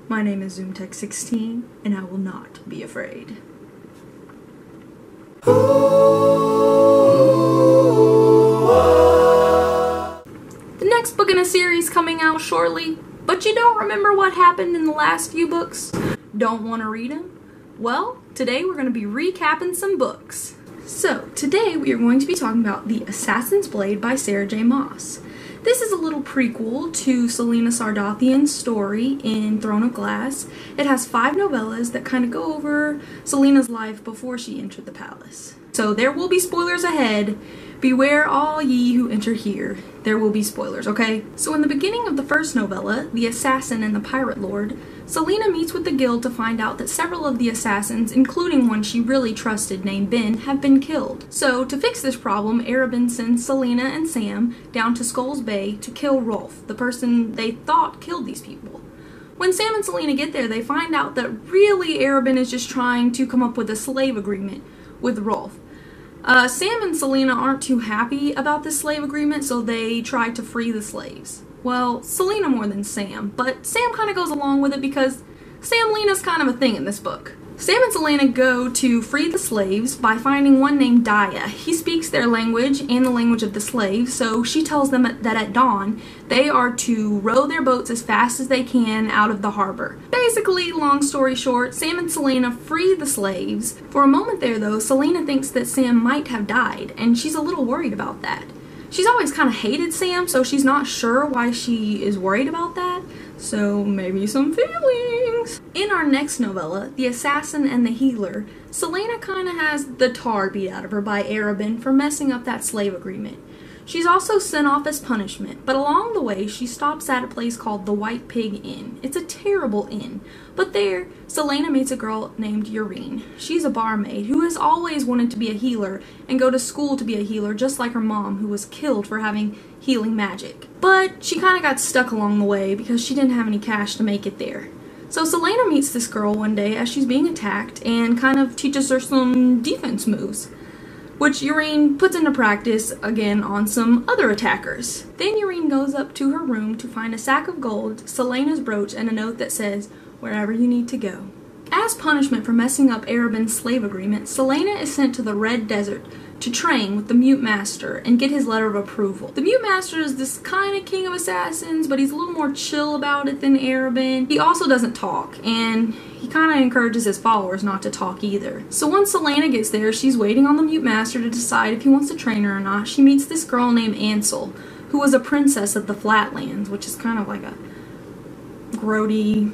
My name is ZoomTech16, and I will not be afraid. The next book in a series coming out shortly, but you don't remember what happened in the last few books? Don't want to read them? Well, today we're going to be recapping some books. So, today we are going to be talking about The Assassin's Blade by Sarah J Maas. This is a little prequel to Selena Sardathian's story in Throne of Glass. It has 5 novellas that kind of go over Selena's life before she entered the palace. So there will be spoilers ahead. Beware all ye who enter here. There will be spoilers, okay? So in the beginning of the first novella, The Assassin and the Pirate Lord, Selena meets with the guild to find out that several of the assassins, including one she really trusted named Ben, have been killed. So to fix this problem, Arobin sends Selena and Sam down to Skulls Bay to kill Rolf, the person they thought killed these people. When Sam and Selena get there, they find out that really Arobin is just trying to come up with a slave agreement with Rolf. Sam and Selena aren't too happy about this slave agreement, so they try to free the slaves. Well, Selena more than Sam, but Sam kind of goes along with it because Sam-Lena's kind of a thing in this book. Sam and Selena go to free the slaves by finding one named Daya. He speaks their language and the language of the slaves, so she tells them that at dawn, they are to row their boats as fast as they can out of the harbor. Basically, long story short, Sam and Selena free the slaves. For a moment there, though, Selena thinks that Sam might have died, and she's a little worried about that. She's always kind of hated Sam, so she's not sure why she is worried about that. So maybe some feelings. In our next novella, The Assassin and the Healer, Selena kind of has the tar beat out of her by Arobin for messing up that slave agreement. She's also sent off as punishment, but along the way she stops at a place called the White Pig Inn. It's a terrible inn, but there, Selena meets a girl named Urine. She's a barmaid who has always wanted to be a healer and go to school to be a healer, just like her mom, who was killed for having healing magic. But she kind of got stuck along the way because she didn't have any cash to make it there. So Selena meets this girl one day as she's being attacked and kind of teaches her some defense moves, which Urine puts into practice again on some other attackers. Then Urine goes up to her room to find a sack of gold, Selena's brooch, and a note that says, "Wherever you need to go." As punishment for messing up Arobin's slave agreement, Selena is sent to the Red Desert to train with the Mute Master and get his letter of approval. The Mute Master is this kind of king of assassins, but he's a little more chill about it than Arobin. He also doesn't talk, and he kind of encourages his followers not to talk either. So once Selena gets there, she's waiting on the Mute Master to decide if he wants to train her or not. She meets this girl named Ansel, who was a princess of the Flatlands, which is kind of like a grody,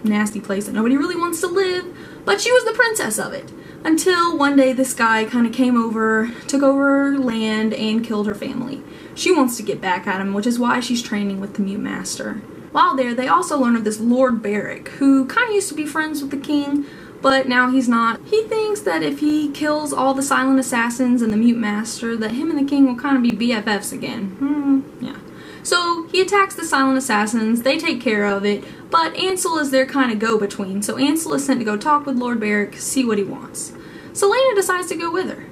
nasty place that nobody really wants to live, but she was the princess of it. Until one day this guy kind of came over, took over her land, and killed her family. She wants to get back at him, which is why she's training with the Mute Master. While there, they also learn of this Lord Barrick, who kind of used to be friends with the king, but now he's not. He thinks that if he kills all the silent assassins and the Mute Master, that him and the king will kind of be BFFs again. Yeah. So he attacks the silent assassins, they take care of it, but Ansel is their kind of go-between, so Ansel is sent to go talk with Lord Barrick, see what he wants. Selena decides to go with her.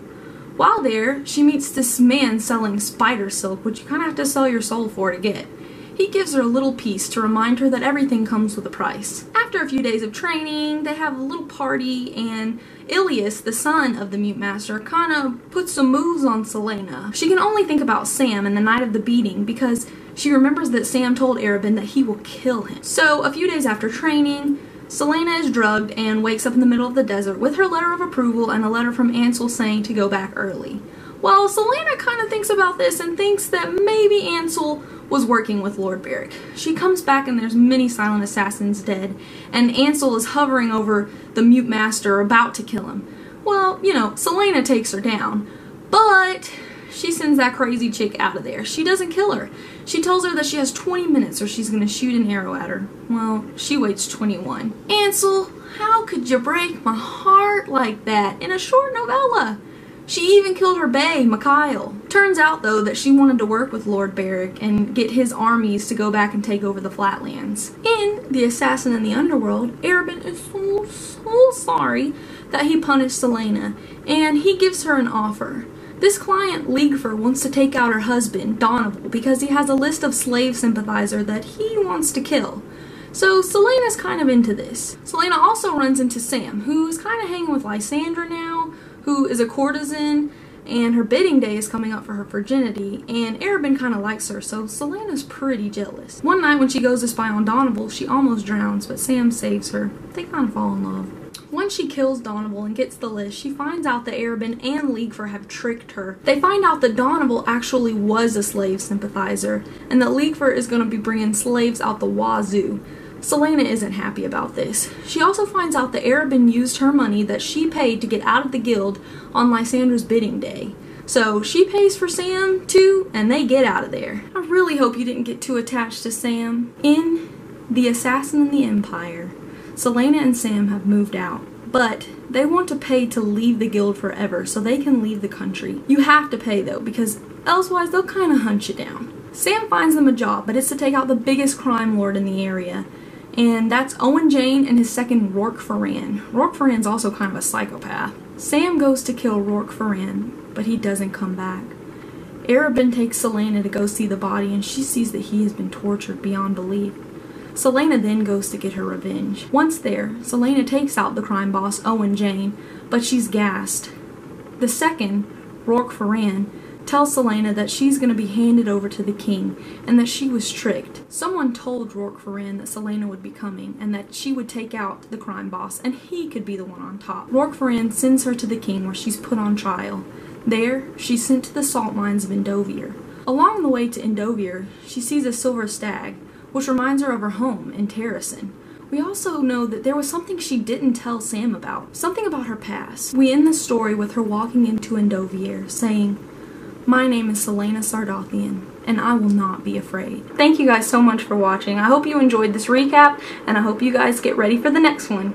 While there, she meets this man selling spider silk, which you kind of have to sell your soul for to get. He gives her a little piece to remind her that everything comes with a price. After a few days of training, they have a little party, and Ilias, the son of the Mute Master, kind of puts some moves on Selena. She can only think about Sam and the night of the beating because she remembers that Sam told Arobin that he will kill him. So a few days after training, Selena is drugged and wakes up in the middle of the desert with her letter of approval and a letter from Ansel saying to go back early. Well, Selena kind of thinks about this and thinks that maybe Ansel was working with Lord Barrick. She comes back and there's many silent assassins dead, and Ansel is hovering over the Mute Master about to kill him. Well, you know, Selena takes her down, but she sends that crazy chick out of there. She doesn't kill her. She tells her that she has 20 minutes or she's gonna shoot an arrow at her. Well, she waits 21. Ansel, how could you break my heart like that in a short novella? She even killed her bae, Mikhail. Turns out, though, that she wanted to work with Lord Barrick and get his armies to go back and take over the Flatlands. In The Assassin in the Underworld, Arobin is so sorry that he punished Selena, and he gives her an offer. This client, Liegfer, wants to take out her husband, Donoval, because he has a list of slave sympathizer that he wants to kill. So Selena's kind of into this. Selena also runs into Sam, who's kind of hanging with Lysandra now, who is a courtesan, and her bidding day is coming up for her virginity, and Arobynn kind of likes her, so Selena's pretty jealous. One night when she goes to spy on Donovan, she almost drowns, but Sam saves her. They kind of fall in love. Once she kills Donovan and gets the list, she finds out that Arobynn and Liegfer have tricked her. They find out that Donovan actually was a slave sympathizer, and that Liegfer is going to be bringing slaves out the wazoo. Selena isn't happy about this. She also finds out that Arobynn used her money that she paid to get out of the guild on Lysandra's bidding day. So she pays for Sam too, and they get out of there. I really hope you didn't get too attached to Sam. In The Assassin and the Empire, Selena and Sam have moved out, but they want to pay to leave the guild forever so they can leave the country. You have to pay though, because elsewise they'll kind of hunt you down. Sam finds them a job, but it's to take out the biggest crime lord in the area. And that's Owen Jane and his second Rourke Ferran. Rourke Ferran's also kind of a psychopath. Sam goes to kill Rourke Ferran, but he doesn't come back. Arobynn takes Selena to go see the body, and she sees that he has been tortured beyond belief. Selena then goes to get her revenge. Once there, Selena takes out the crime boss, Owen Jane, but she's gassed. The second, Rourke Ferran, tells Selena that she's going to be handed over to the king and that she was tricked. Someone told Rourke Ferran that Selena would be coming and that she would take out the crime boss and he could be the one on top. Rourke Ferran sends her to the king where she's put on trial. There, she's sent to the salt mines of Endovier. Along the way to Endovier, she sees a silver stag, which reminds her of her home in Terrasen. We also know that there was something she didn't tell Sam about, something about her past. We end the story with her walking into Endovier saying, "My name is Selena Sardothian, and I will not be afraid." Thank you guys so much for watching. I hope you enjoyed this recap, and I hope you guys get ready for the next one.